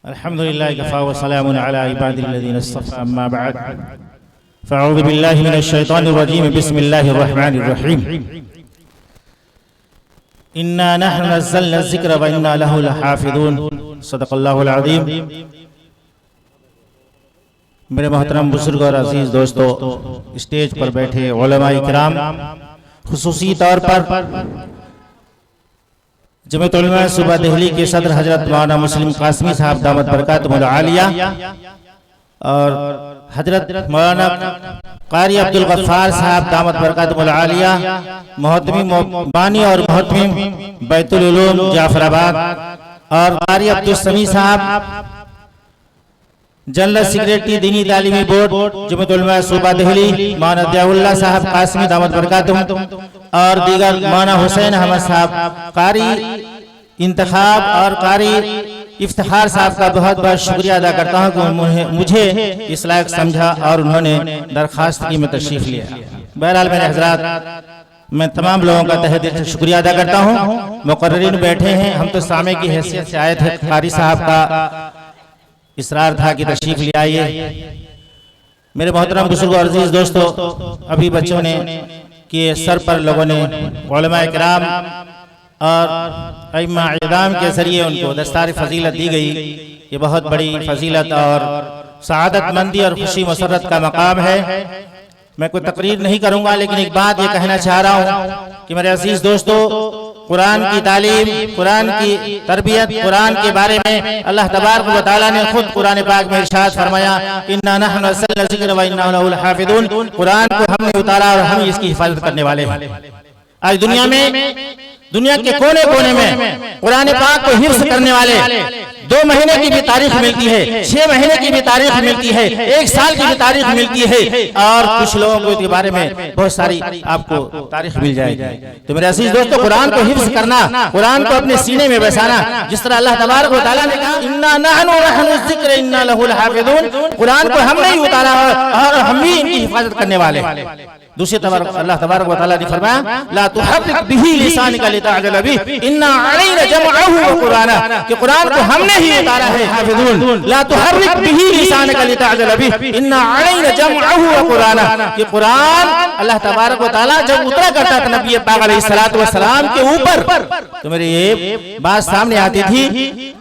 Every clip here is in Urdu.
الحمد لله كفى وسلام على عباد الذين اصطفى أما بعد فأعوذ بالله من الشيطان الرجيم بسم الله الرحمن الرحيم إنا نحن نزلنا الذكر وإنا له لحافظون صدق الله العظيم. میرے محترم بزرگ اور عزیز دوستو، اسٹیج پر بیٹھے علماء کرام، خصوصی طور پر جمعیت علماء صوبہ دہلی کے صدر حضرت مولانا مسلم قاسمی صاحب دامت برکاتہم العالیہ اور حضرت مولانا قاری عبدالغفار صاحب دامت برکاتہم العالیہ، محتمی بانی اور محتمی بیت العلوم جعفر آباد، اور قاری عبدالسمیع صاحب جنرل سیکریٹری دینی تعلیمی بورڈ جمعیت علماء صوبہ دہلی، مولانا ضیاء اللہ صاحب قاسمی دامت برکاتہم، اور دیگر مولانا حسین احمد صاحب قاری انتخاب اور قاری افتخار صاحب کا بہت بہت شکریہ ادا کرتا ہوں کہ مجھے اس لائق سمجھا اور انہوں نے درخواست کی میں تشریف لیا. بہرحال میرے حضرات، میں تمام لوگوں کا تہہ دل سے شکریہ ادا کرتا ہوں. مقررین بیٹھے ہیں، ہم تو سامع کی حیثیت سے آئے تھے، قاری صاحب کا اصرار تھا کہ تشریف لے آئیے. میرے محترم بزرگ اور عزیز دوستو، ابھی بچوں نے کہ سر پر لوگوں نے علماء کرام اور ائمہ اعظام کے ذریعے ان کو دستار فضیلت دی گئی. یہ بہت بڑی فضیلت اور سعادت مندی اور خوشی مسرت کا مقام ہے. میں کوئی تقریر نہیں کروں گا، لیکن ایک بات یہ کہنا چاہ رہا ہوں کہ میرے عزیز دوستو، قرآن کی تعلیم، قرآن کی تربیت، قرآن کے بارے میں اللہ تبارک و تعالیٰ نے خود قرآن پاک میں ارشاد فرمایا، اِنَّا نَحْنُ نَزَّلْنَا الذِّكْرَ وَإِنَّا لَهُ لَحَافِظُونَ. قرآن کو ہم نے اتارا اور ہم اس کی حفاظت کرنے والے ہیں. آج دنیا کے کونے کونے میں قرآن پاک کو حفظ کرنے والے 2 مہینے کی بھی تاریخ ملتی ہے، 6 مہینے کی بھی تاریخ ملتی ہے، 1 سال کی بھی تاریخ ملتی ہے، اور کچھ لوگوں کو اس کے بارے میں بہت ساری آپ کو تاریخ مل جائے گی. تو میرے عزیز دوستو، قرآن کو حفظ کرنا، قرآن کو اپنے سینے میں بیسانا، جس طرح اللہ تبارک و تعالیٰ نے کہا اِنَّا نَحْنُ نَحْنُ الذِّكْرَ اِنَّا لَهُ لَحَافِظُونَ. قرآن کو ہم نے ہی اتارا اور ہم بھی ان کی حفاظت کرنے والے ہیں. دوسری طرف اللہ تبارک و تعالیٰ نے فرمایا لا تحرک به لسانک لتعجل به انا علینا جمعه وقرآنہ، کہ قرآن کو ہم نے ہی اتارا ہے. حافظون لا تحرک به لسانک لتعجل به انا علینا جمعه وقرآنہ، کہ قرآن اللہ تبارک و تعالیٰ جب اترا کرتا تھا نبی پاک علیہ السلام کے اوپر، تو میرے یہ بات سامنے آتی تھی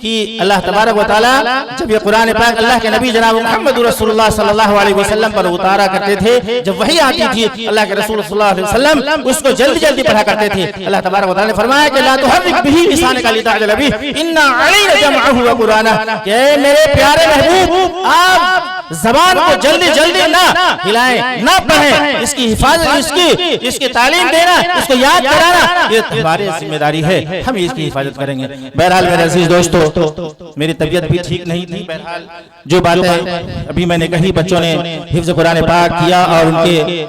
کہ اللہ تبارک و تعالیٰ جب یہ قرآن پاک اللہ کے نبی جناب محمد رسول اللہ صلی اللہ علیہ وسلم پر اتارا کرتے تھے، جب وحی آتی تھی اللہ کے رسول صلی اللہ علیہ وسلم اس کو جلدی جلدی پڑھا کرتے تھے. اللہ تبارک و تعالیٰ نے فرمایا کہ لا تحرک به لسانک لتعجل به انا علینا جمعه وقرآنہ، کہ میرے پیارے محبوب آپ زبان کو جلدی جلدی نہ ہلائیں، نہ پڑھیں، اس کی حفاظت، اس کی تعلیم دینا، اس کو یاد کرانا، یہ ہماری ذمہ داری ہے، ہم اس کی حفاظت کریں گے. بہرحال میرے عزیز دوستو، میری طبیعت بھی ٹھیک نہیں تھی. بہرحال جو باتیں ابھی میں نے کہی، بچوں نے حفظ قرآن پاک کیا اور ان کے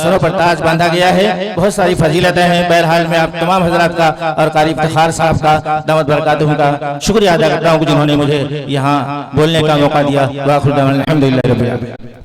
سروں پر تاج باندھا گیا ہے، بہت ساری فضیلتیں ہیں. بہرحال میں آپ تمام حضرات کا اور قاری افتخار صاحب کا دعوت برکاتہم کا شکریہ ادا کرتا ہوں کہ جنہوں نے مجھے یہاں بولنے کا موقع دیا. وآخر دعوانا الحمدللہ رب العالمین.